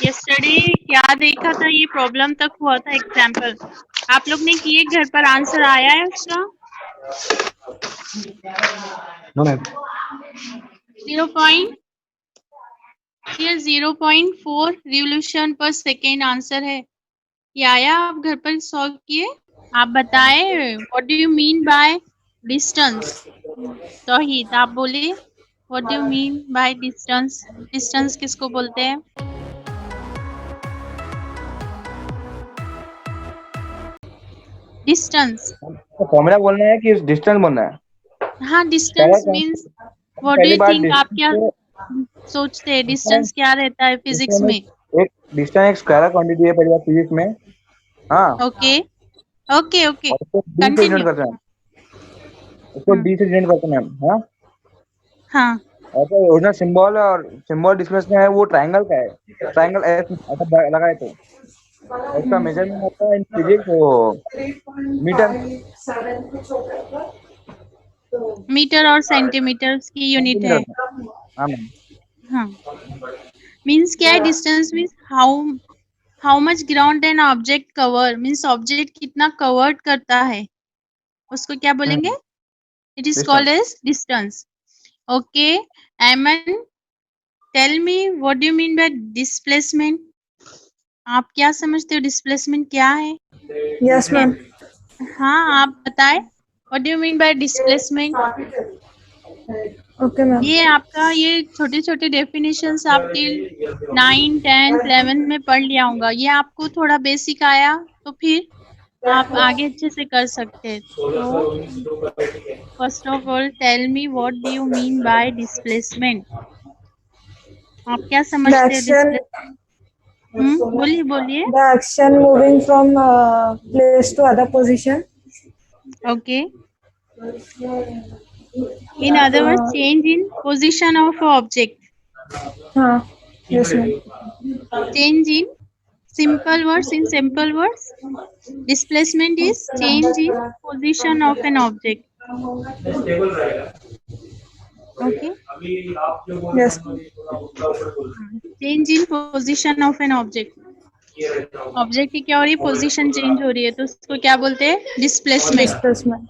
Yesterday क्या देखा था, ये प्रॉब्लम तक हुआ था एग्जाम्पल। आप लोग ने किए, घर पर आंसर आया है उसका? No ma'am. 0.4 revolution per second answer है। ये आया, आप घर पर सॉल्व किए? आप बताएं what do you mean by distance. Tauheed आप बोलिए, what do you mean by distance? Distance किसको बोलते हैं? डिस्टेंस। फॉर्मूला बोलना है कि डिस्टेंस बोलना है? हाँ, डिस्टेंस मीन्स व्हाट डू पहली यू बार थिंक, आप क्या सोचते हैं डिस्टेंस क्या रहता है फिजिक्स में? एक डिस्टेंस एक स्केलर क्वांटिटी है पहली बार फिजिक्स में। हाँ, ओके ओके ओके, और उसको डी से डिनोट कंटिन्यू। करते हैं, उसको डी से डिनोट करते हैं मैम। हाँ, हाँ और तो ओरिजिनल सिंबल और सिंबल डिस्प्लेसमेंट है वो ट्रायंगल का है। ट्रायंगल एस ऐसा लगाए तो उसका मेजरमेंट होता है इन फिजिक्स वो मीटर। मीटर और सेंटीमीटर की यूनिट सेंटीमीटर है। में। हाँ मैम। हाँ, मीन्स क्या है distance? Means how much ground an object cover, means object कितना कवर्ड करता है, उसको क्या बोलेंगे? It is called distance. As distance. Okay, Aman tell me what do you mean by displacement? आप क्या समझते हो डिस्प्लेसमेंट क्या है? Yes ma'am. हाँ, आप बताएं what do you mean by displacement. Okay ma'am. ये आपका ये छोटे छोटे डेफिनेशंस आप टिल 9, 10, 11 में पढ़ लिया होगा। ये आपको थोड़ा बेसिक आया तो फिर आप आगे अच्छे से कर सकते हैं। तो first of all tell me what do you mean by displacement. आप क्या The समझते हैं action, डिस्प्लेसमेंट? बोलिए बोलिए। the action moving from place to other position. Okay, in other words change in position of object. हाँ, yes ma'am. Change in simple words, in simple words, displacement is change in position of an object. Okay, yes change in position of an object. Object की क्या हो रही है? Position change हो रही है, तो उसको क्या बोलते हैं? Displacement. Displacement.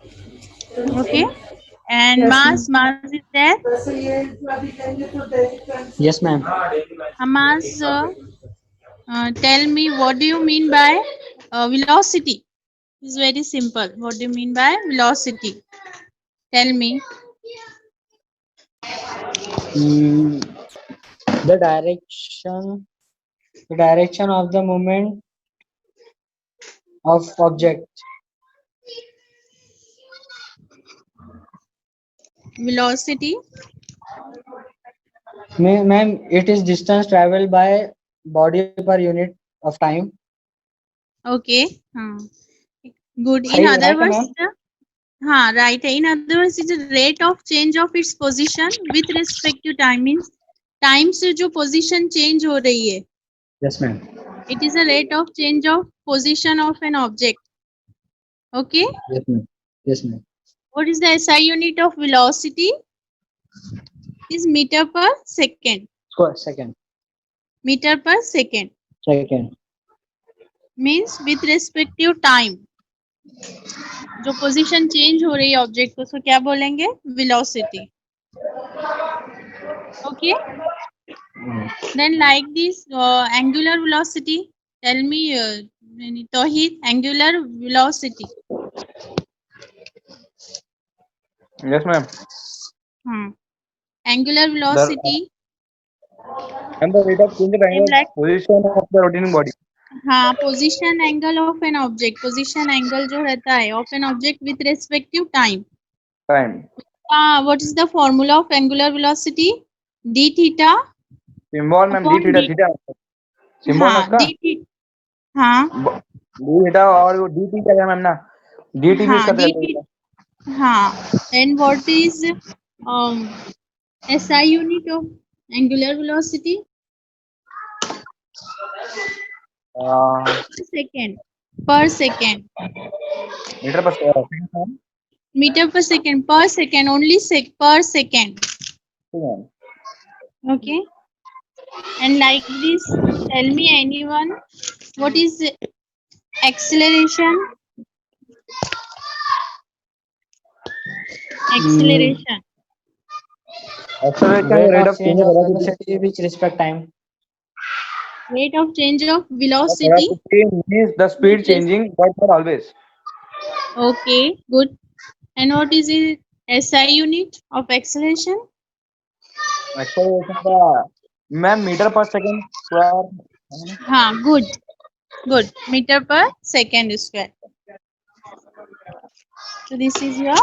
Okay, and yes mass, mass is that yes ma'am. mass. Tell me what do you mean by velocity? It's very simple. What do you mean by velocity? Tell me. The direction of the movement of object. Velocity. Ma'am, it is distance traveled by body per unit of time. Okay. Good. In सही other right है words, ma'am? हाँ right है. In other words, it's a rate of change of its position with respect to time. Means time से जो position change हो रही है, Yes ma'am. it is a rate of change of position of an object. Okay. Yes ma'am. Yes ma'am. What is the SI unit of velocity? Is meter per second. Second. Meter per second. Second. Means with respect to time. जो position change हो रही है object, उसको क्या बोलेंगे? Velocity. Okay, then like this angular velocity. Tell me Tauheed, angular velocity. Yes ma'am. Angular velocity And the rate of change of angle like, position of the rotating body. हाँ, position angle of an object, position angle जो रहता है of an object with respective time. Time. What is the formula of angular velocity? D theta Symbol ma'am d upon theta d. theta symbol है हाँ, उसका। d theta, हाँ d theta और वो dt क्या है मैम ना? dt भी हाँ उसका d theta, हाँ। And what is SI unit of angular velocity? Second, per second, metre per second. meter per second, per second, only per second. ठीक है। Okay, And like this, tell me anyone, what is acceleration? Acceleration. Acceleration is Rate rate of of change change of of velocity. velocity with respect time. Rate of change of velocity. Velocity means the speed changing, but not always. Okay, good. And what is it? SI unit of acceleration? Acceleration का ma'am metre per second square. हाँ, good. Good. Meter per second square. So this is your.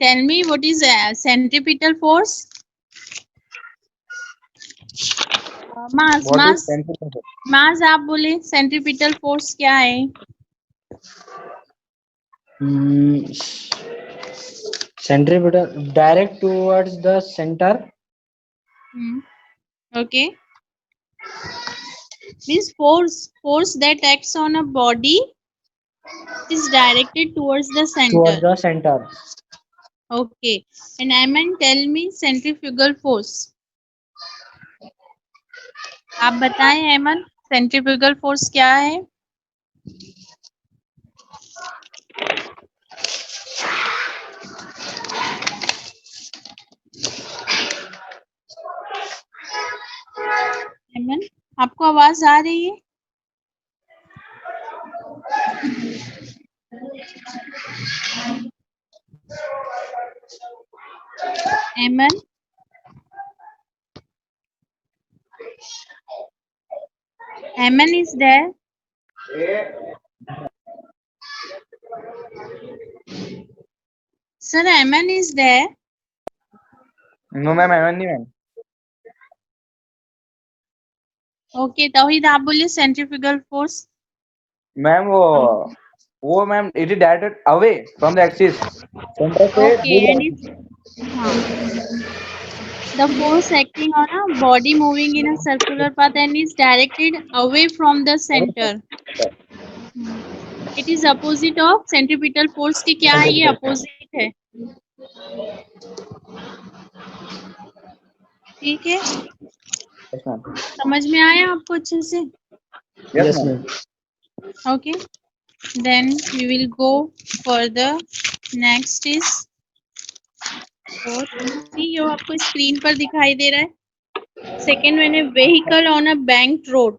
Tell me what is centripetal force? Mass What is mass centrifugal? मास आप बोले centripetal force क्या है? Centripetal direct towards the center. Okay. Means force that acts on a body is directed towards the center. Towards the center. Okay. And Ayman, tell me centrifugal force. आप बताएं Ayman, centrifugal force क्या है? Ayman, आपको आवाज आ रही है? Ayman, Ayman is there? Sir, Ayman is there? No ma'am एमन नहीं मैम. Okay, तौहीद आप बोलिए सेंट्रीफ्यूगल फोर्स. मैम वो ma'am it is directed away from the axis. Centre से Okay, and it's the force acting on a body moving in a circular path and is directed away from the center. It is opposite of centripetal force की क्या है? ये opposite है. ठीक है, Yes ma'am. समझ में आया आपको अच्छे से? Yes Yes, ma'am. ma'am. Okay, then we will go further. Next is see, यो आपको स्क्रीन पर दिखाई दे रहा है. सेकेंड मैंने vehicle on a banked road.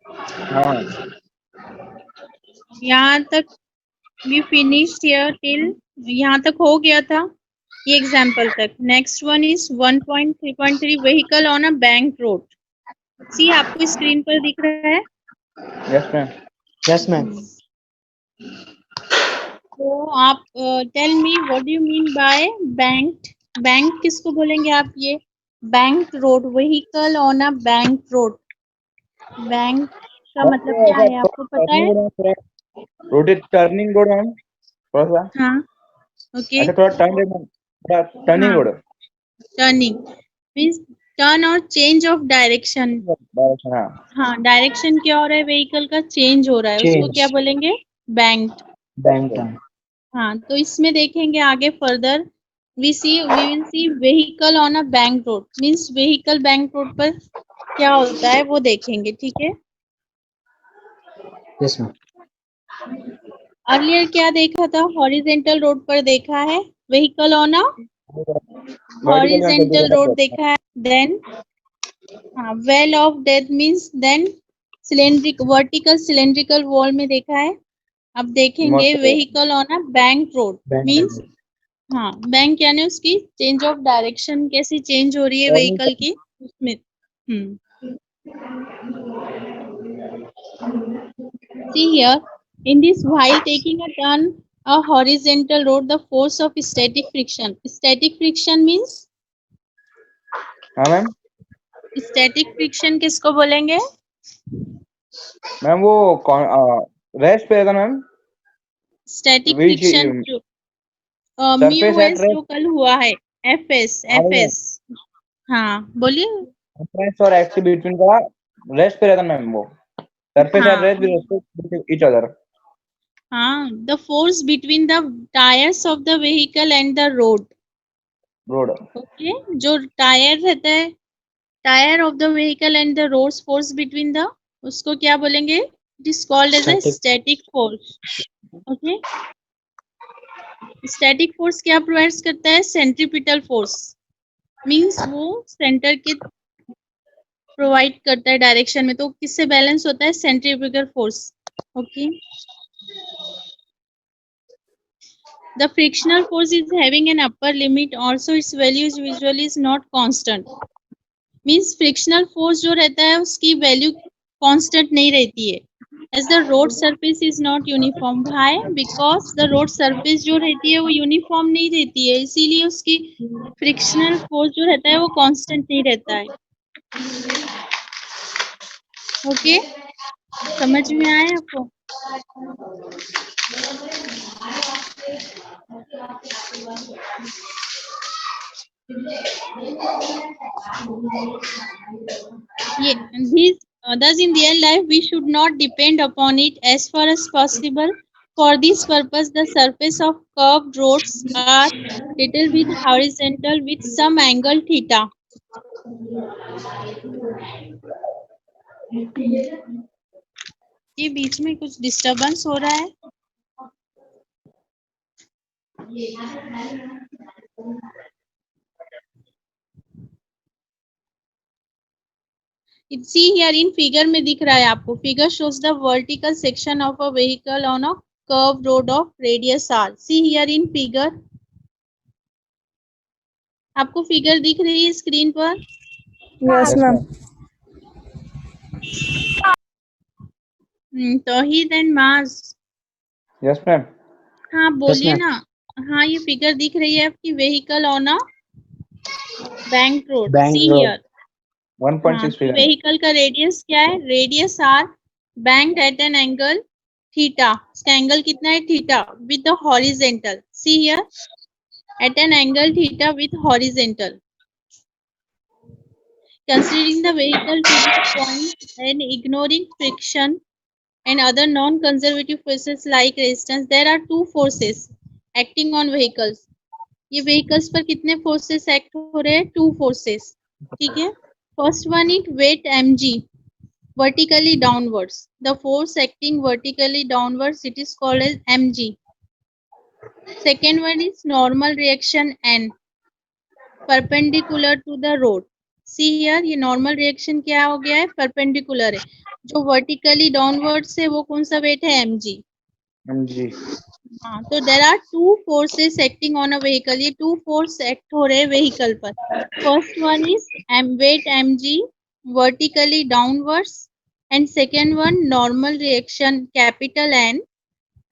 हाँ. यहाँ तक we finished here till यहाँ तक हो गया था ये एग्जाम्पल तक. Next one is 1.3.3 vehicle on a bank road. See आपको स्क्रीन पर दिख रहा है? Yes ma'am. Yes, ma'am. तो आप tell me what do you mean by bank. Bank किसको बोलेंगे आप? ये bank road, vehicle on a bank road. Bank का मतलब क्या है आपको पता है? Road turning road ma'am. थोड़ा सा. हाँ, ओके. अच्छा थोड़ा टर्निंग हाँ, रोड. टर्निंग मीन्स टर्न और चेंज ऑफ डायरेक्शन. डायरेक्शन. हाँ. हाँ, डायरेक्शन क्या हो रहा है? व्हीकल का चेंज हो रहा है, उसको Change. क्या बोलेंगे? बैंक्ड. Bank. हाँ, तो इसमें देखेंगे आगे further we will see vehicle on a bank road. Means vehicle bank road पर क्या होता है वो देखेंगे. ठीक है, Yes, ma'am. अर्लियर क्या देखा था? हॉरिजेंटल रोड पर देखा है vehicle on a horizontal road देखा है. देन हाँ, well of death means then vertical cylindrical wall में देखा है. अब देखेंगे vehicle on a bank road. Bank. Means हाँ, बैंक यानी उसकी चेंज ऑफ डायरेक्शन कैसी चेंज हो रही है व्हीकल की उसमें. See here, in this while taking a turn a horizontal road, the force of static friction. Static friction means हाँ मैम. static friction किसको बोलेंगे? मैम वो रेस्ट पे था मैम. स्टैटिक Which, फ्रिक्शन जो surface mu at S rest. जो कल हुआ है, एफ एस. हाँ, बोलिए. रेस्ट और एक्स बिटवीन का रेस्ट पे रहता मैम वो. Surface at rest with each other. हाँ, the force between the tyres of the vehicle and the road. Road. Okay, जो टायर रहता है tyre of the vehicle and the roads force between the, उसको क्या बोलेंगे? It is called as a Static. Static force. Okay, static force क्या provides करता है? Centripetal force. Means वो सेंटर के प्रोवाइड करता है डायरेक्शन में. तो किससे बैलेंस होता है? Centripetal force. Okay. The frictional force is having an upper limit. Also, its value is usually is not constant. Means frictional force जो रहता है उसकी वैल्यू कांस्टेंट नहीं रहती है. As the road surface is not uniform. Why? Because the road surface जो रहती है वो यूनिफॉर्म नहीं रहती है, इसीलिए उसकी फ्रिक्शनल फोर्स जो रहता है वो कांस्टेंट नहीं रहता है. ओके, समझ में आया आपको? Yeah, these thus in real life we should not depend upon it as far as possible. For this purpose, the surface of curved roads are little bit horizontal with some angle theta. ये बीच में कुछ disturbance हो रहा है. See here in figure में दिख रहा है आपको. Figure shows the vertical section of a vehicle on a curved road of radius r. See here in figure. आपको फिगर दिख रही है स्क्रीन पर? Yes, ma'am. तौहीद एंड माज. Yes ma'am. हाँ बोलिए ma'am. ना. हाँ ये फिगर दिख रही है आपकी. Vehicle on a bank road. Bank see road. Here. 1.6 हाँ, फिगर. व्हीकल का रेडियस क्या है? Radius R banked at an angle theta. इसका एंगल कितना है? Theta with the horizontal. See here, at an angle theta with horizontal. Considering the vehicle to this point and ignoring friction and other non-conservative forces like resistance, there are two forces acting on vehicles. ये vehicles पर कितने forces act हो रहे हैं? Two forces. ठीक है. First one is weight mg, vertically downwards. The force acting vertically downwards, it is called as mg. Second one is normal reaction n, perpendicular to the road. See here, ये normal reaction क्या हो गया है? Perpendicular है. जो vertically downward से वो कौन सा वेट है? mg. जी. हाँ, तो there are two forces acting on a vehicle. ये टू फोर्स एक्ट हो रहे हैं व्हीकल पर. First one is weight mg vertically downwards and second one normal reaction capital N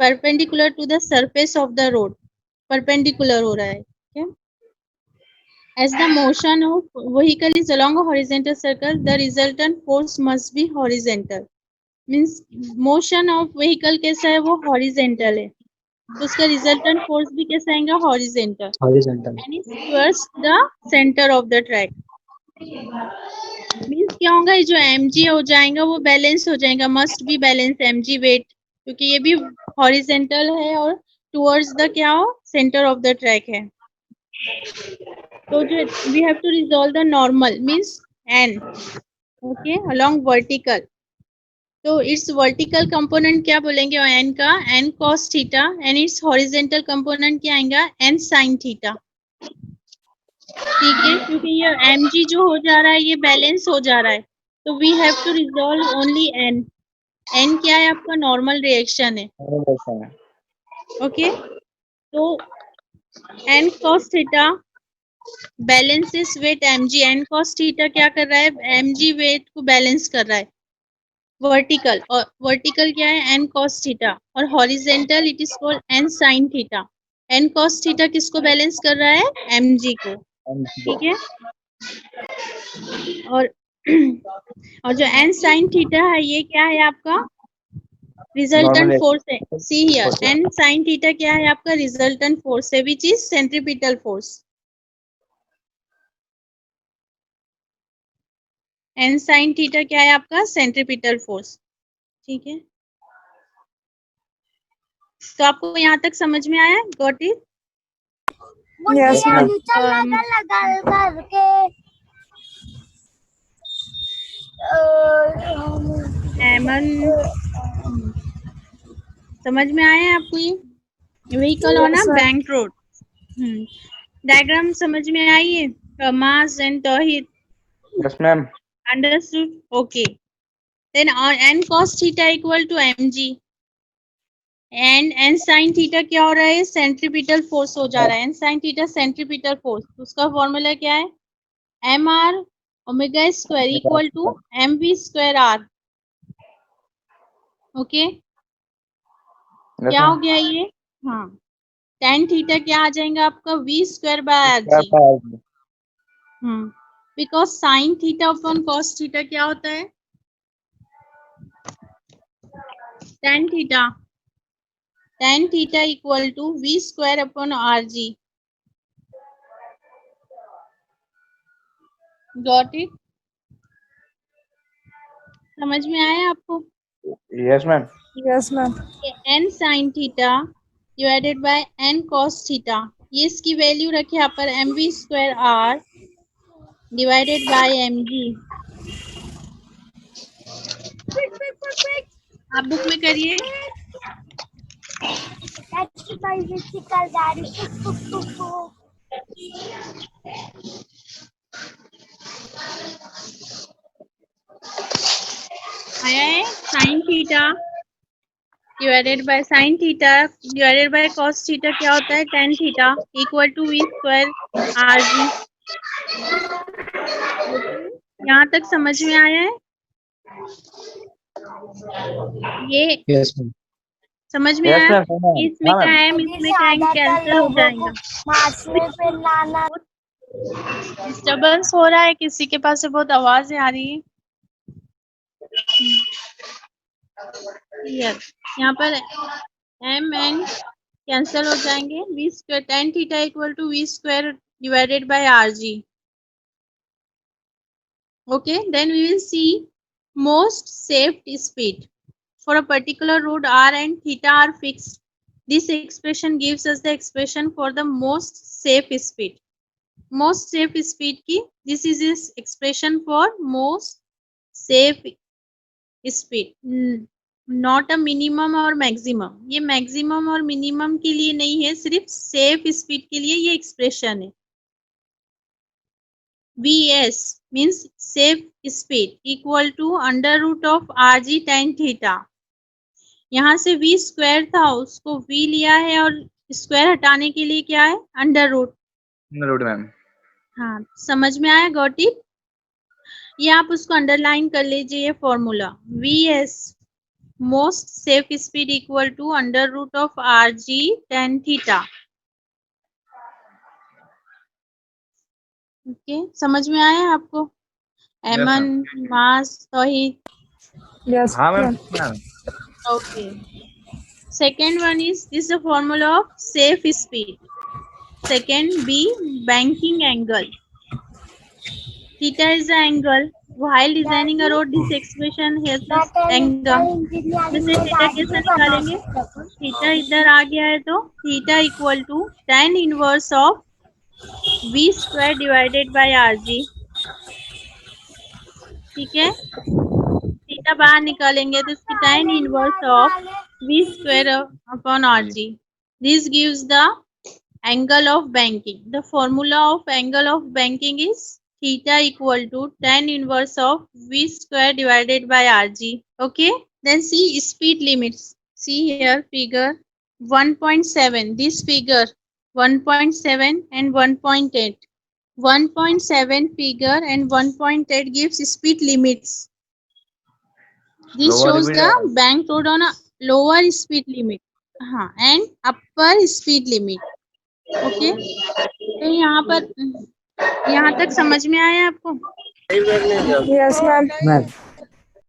perpendicular to the surface of the road. Perpendicular हो रहा है. As the motion of vehicle is along a horizontal circle, the resultant force must be horizontal. Means motion of vehicle कैसा है? वो horizontal है. तो उसका resultant force भी कैसा आएगा? Horizontal. Horizontal. And is towards the center of the track. Means क्या होगा? ये जो mg हो जाएगा वो बैलेंस हो जाएगा. Must be balance mg weight, क्योंकि ये भी horizontal है और towards the क्या हो? Center of the track है. तो जो we have to resolve the normal means n, okay, along vertical. तो its vertical component क्या बोलेंगे? और n का n cos theta, and its horizontal component क्या आएगा? n sin theta. ठीक है, क्योंकि ये mg जो हो जा रहा है ये बैलेंस हो जा रहा है, तो we have to resolve only n. n क्या है आपका? नॉर्मल रिएक्शन है. ओके, तो n cos theta balances weight mg. n cos theta क्या कर रहा है? mg वेट को बैलेंस कर रहा है वर्टिकल. और वर्टिकल क्या है? n cos theta. और horizontal it is called n sin theta. n cos theta किसको बैलेंस कर रहा है? mg को. ठीक है. और जो n sin थीटा है ये क्या है आपका? रिजल्टेंट फोर्स है. See here, n sin theta क्या है आपका? रिजल्टेंट फोर्स है, which is centripetal force. n sin theta क्या है आपका? Centripetal force. ठीक है, तो आपको यहाँ तक समझ में आया? Got it? Yes, ma'am. Aman समझ में आया आपको? ये vehicle on a bank road. Diagram समझ में आई है? मास and Tauheed yes ma'am. Understood? Okay. Then n cos theta equal to mg and n sin theta क्या हो रहा है? सेंट्रीपिटल फोर्स हो जा रहा है। n sin theta centripetal force, उसका फॉर्मूला क्या है? mr omega square equal to mv square r। Okay, क्या हो गया ये? हाँ, tan थीटा क्या आ जाएगा आपका? v square by R g. Because sine theta upon cos theta क्या होता है? tan theta. tan theta equal to v square upon R g. Got it? समझ में आया आपको? Yes ma'am. Yes, ma'am. n sin theta divided by n cos theta, ये इसकी value रखे यहाँ पर mv square r divided by mg। आप बुक में करिए। आया है? Sine theta divided by sine theta divided by cos theta क्या होता है? tan theta equal to v square R g. यहाँ तक समझ में आया है? ये Yes, ma'am. समझ में यस आया? मैम। इसमें का m इसमें का m कैंसिल हो जाएगा। डिस्टर्बेंस हो रहा है, किसी के पास से बहुत आवाज आ रही है। क्लियर? यहाँ पर m n कैंसिल हो जाएंगे। v square tan theta equal to v square divided by R g. Okay, then we will see most safe speed for a particular road r and theta are fixed. This expression gives us the expression for the most safe speed. Most safe speed की this is this expression for most safe speed, not a minimum or maximum. ये maximum और minimum के लिए नहीं है, सिर्फ safe speed के लिए ये expression है। Vs means safe speed equal to under root of rg tan theta। यहाँ से v स्क्वायर था, उसको v लिया है और स्क्वायर हटाने के लिए क्या है? Under root. मैम। हाँ, समझ में आया? Got it? ये आप उसको अंडरलाइन कर लीजिए, ये formula Vs most safe speed equal to under root of rg tan theta. Okay, समझ में आया आपको? एमन, मास, तौहीद? Yes, हाँ ma'am. Ma'am. Okay. Second one is this is the formula of safe speed. Second, B banking angle. Theta is the angle. While designing a road, this expression has the angle. जैसे theta कैसे निकालेंगे? Theta इधर आ गया है तो theta equal to tan inverse of v square divided by rg। ठीक है, थीटा बाहर निकालेंगे तो इसकी tan inverse of v square upon rg. This gives the angle of banking. The formula of angle of banking is theta equal to tan inverse of v square divided by rg. Okay, then see speed limits. See here figure 1.7. This figure 1.7 and 1.8. 1.7 figure and 1.8 gives speed limits. This shows the bank road on a lower speed limit, हाँ, and upper speed limit. Okay, तो यहाँ पर यहाँ तक समझ में आया आपको? Yes, ma'am.